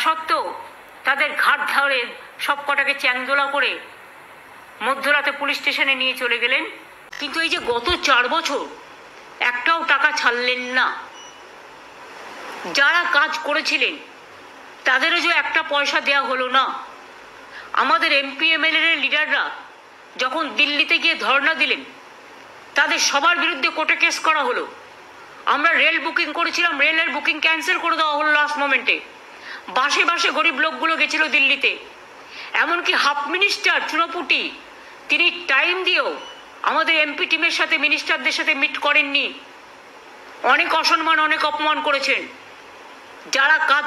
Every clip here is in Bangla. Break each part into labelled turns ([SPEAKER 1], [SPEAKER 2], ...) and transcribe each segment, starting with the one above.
[SPEAKER 1] সত্ত্বেও তাদের ঘাট ধরে সব কটাকে চ্যাংদোলা করে মধ্যরাতে পুলিশ স্টেশনে নিয়ে চলে গেলেন। কিন্তু এই যে গত 4 বছর একটাও টাকা ছাড়লেন না। যারা কাজ করেছিলেন তাদেরও যে একটা পয়সা দেওয়া হলো না। আমাদের এমপি এমএলএ লিডাররা যখন দিল্লিতে গিয়ে ধর্ণা দিলেন তাদের সবার বিরুদ্ধে কোর্টে কেস করা হলো। আমরা রেল বুকিং করেছিলাম, রেলের বুকিং ক্যান্সেল করে দেওয়া হলো লাস্ট মোমেন্টে। বাসে বাসে গরিব লোকগুলো গেছিল দিল্লিতে। এমনকি হাফ মিনিস্টার চুনোপুটি তিনি টাইম দিয়েও আমাদের এমপি টিমের সাথে মিনিস্টারদের সাথে মিট করেননি। অনেক অসম্মান, অনেক অপমান করেছেন। যারা কাজ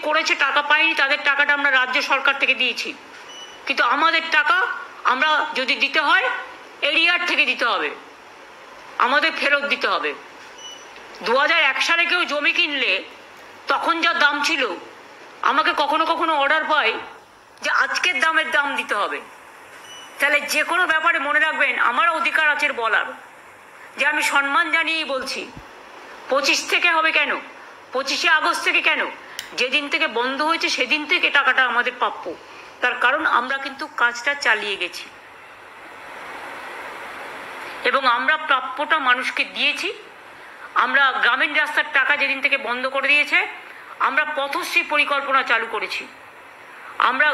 [SPEAKER 1] করেছে টাকা পায়নি তাদের টাকাটা আমরা রাজ্য সরকার থেকে দিয়েছি। কিন্তু আমাদের টাকা আমরা যদি দিতে হয় এরিয়ার থেকে দিতে হবে, আমাদের ফেরত দিতে হবে। 2001 সালে কেউ জমি কিনলে তখন যা দাম ছিল, আমাকে কখনো কখনো অর্ডার পাই যে আজকের দামের দাম দিতে হবে। তাহলে যে কোনো ব্যাপারে মনে রাখবেন আমার অধিকার আছে বলার, যে আমি সম্মান জানিয়েই বলছি। 25 থেকে হবে কেন, 25শে আগস্ট থেকে কেন, যেদিন থেকে বন্ধ হয়েছে সেদিন থেকে টাকাটা আমাদের প্রাপ্য। তার কারণ আমরা কিন্তু কাজটা চালিয়ে গেছি এবং আমরা প্রাপ্যটা মানুষকে দিয়েছি। আমরা গ্রামীণ রাস্তার টাকা যেদিন থেকে বন্ধ করে দিয়েছে, আমরা পথশ্রী পরিকল্পনা চালু করেছি। আমরা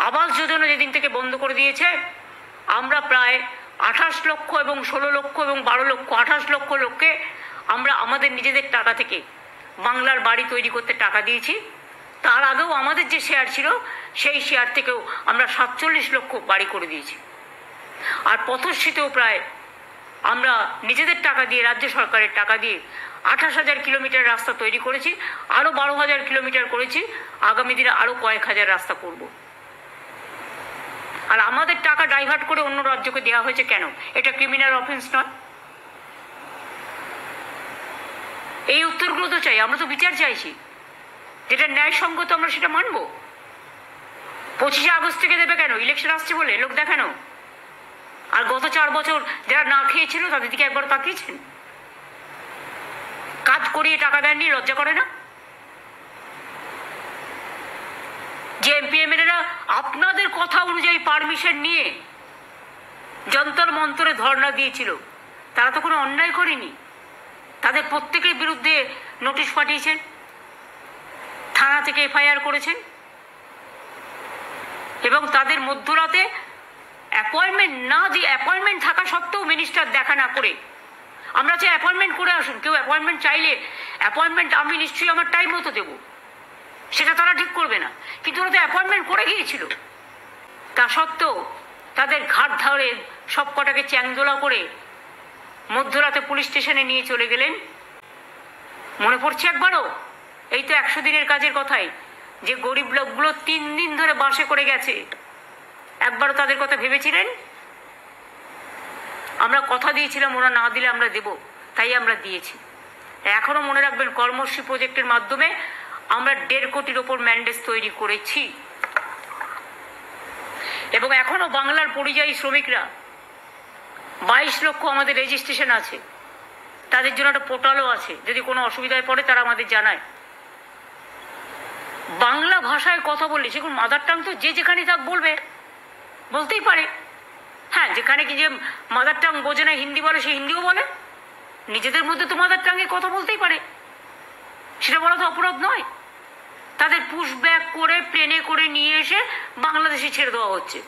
[SPEAKER 1] আবাস যোজনা যেদিন থেকে বন্ধ করে দিয়েছে, আমরা প্রায় 28 লক্ষ এবং 16 লক্ষ এবং 12 লক্ষ 28 লক্ষ লোককে আমরা আমাদের নিজেদের টাকা থেকে বাংলার বাড়ি তৈরি করতে টাকা দিয়েছি। তার আগেও আমাদের যে শেয়ার ছিল সেই শেয়ার থেকেও আমরা 47 লক্ষ বাড়ি করে দিয়েছি। আর পথশ্রীতেও প্রায় আমরা নিজেদের টাকা দিয়ে, রাজ্য সরকারের টাকা দিয়ে 28,000 কিলোমিটার রাস্তা তৈরি করেছি। আরও 12,000 কিলোমিটার করেছি। আগামী দিনে আরও কয়েক হাজার রাস্তা করব। আর আমাদের টাকা ডাইভার্ট করে অন্য রাজ্যকে দেওয়া হয়েছে কেন? এটা ক্রিমিনাল অফেন্স নয়? এই উত্তরগুলো তো চাই। আমরা তো বিচার চাইছি, যেটা ন্যায়সঙ্গত আমরা সেটা মানব। 25শে আগস্ট থেকে দেবে কেন? ইলেকশন আসছে বলে লোক দেখানো? আর গত 4 বছর যারা না খেয়েছিল তাদের দিকে একবার তাকিয়েছেন? কাজ করিয়ে টাকা দেননি, লজ্জা করে না? যে এমপি এমএলএরা আপনাদের কথা অনুযায়ী পারমিশন নিয়ে যন্তর মন্তরে ধর্ণা দিয়েছিল, তারা তো কোনো অন্যায় করেনি। তাদের প্রত্যেকের বিরুদ্ধে নোটিশ পাঠিয়েছেন, থানা থেকে এফআইআর করেছেন এবং তাদের মধ্যরাতে অ্যাপয়েন্টমেন্ট না দিয়ে, অ্যাপয়েন্টমেন্ট থাকা সত্ত্বেও মিনিস্টার দেখা না করে, আমরা চাই অ্যাপয়েন্টমেন্ট করে আসুন। কেউ অ্যাপয়েন্টমেন্ট চাইলে অ্যাপয়েন্টমেন্ট আমি নিশ্চয়ই আমার টাইম মতো দেবো, সেটা তারা ঠিক করবে না। কিন্তু ওরা তো অ্যাপয়েন্টমেন্ট করে গিয়েছিল। তা সত্ত্বেও তাদের ঘাট ধরে সব কটাকে চ্যাংদোলা করে মধ্যরাতে পুলিশ স্টেশনে নিয়ে চলে গেলেন। মনে পড়ছে একবারও? এই তো 100 দিনের কাজের কথাই, যে গরিব লোকগুলো 3 দিন ধরে বাসে করে গেছে, একবারও তাদের কথা ভেবেছিলেন? আমরা কথা দিয়েছিলাম ওরা না দিলে আমরা দেব, তাই আমরা দিয়েছি। এখনো মনে রাখবেন কর্মশ্রী প্রজেক্টের মাধ্যমে আমরা 1.5 কোটির ওপর ম্যান্ডেজ তৈরি করেছি। এবং এখনো বাংলার পরিযায়ী শ্রমিকরা 22 লক্ষ আমাদের রেজিস্ট্রেশন আছে। তাদের জন্য একটা পোর্টালও আছে, যদি কোনো অসুবিধায় পড়ে তারা আমাদের জানায়। বাংলা ভাষায় কথা বললে, সেগুলো মাদার টাং তো যে যেখানে থাক বলবে, বলতেই পারে। হ্যাঁ, যেখানে কি যে মাদার টাং বোঝে না হিন্দি বলে, সে হিন্দিও বলে। নিজেদের মধ্যে তো মাদার টাঙে কথা বলতেই পারে, সেটা বলা তো অপরাধ নয়। তাদের পুশব্যাক করে প্লেনে করে নিয়ে এসে বাংলাদেশে ছেড়ে দেওয়া হচ্ছে।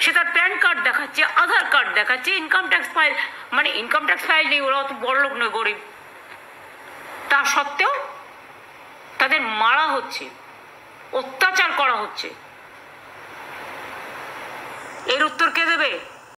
[SPEAKER 1] সে তার প্যান কার্ড দেখাচ্ছে, আধার কার্ড দেখাচ্ছে, ইনকাম ট্যাক্স ফাইল, মানে ইনকাম ট্যাক্স ফাইল নেই, ওরা অত বড় লোক নয়, গরিব। তা সত্ত্বেও তাদের মারা হচ্ছে, অত্যাচার করা হচ্ছে। এর উত্তর কে দেবে?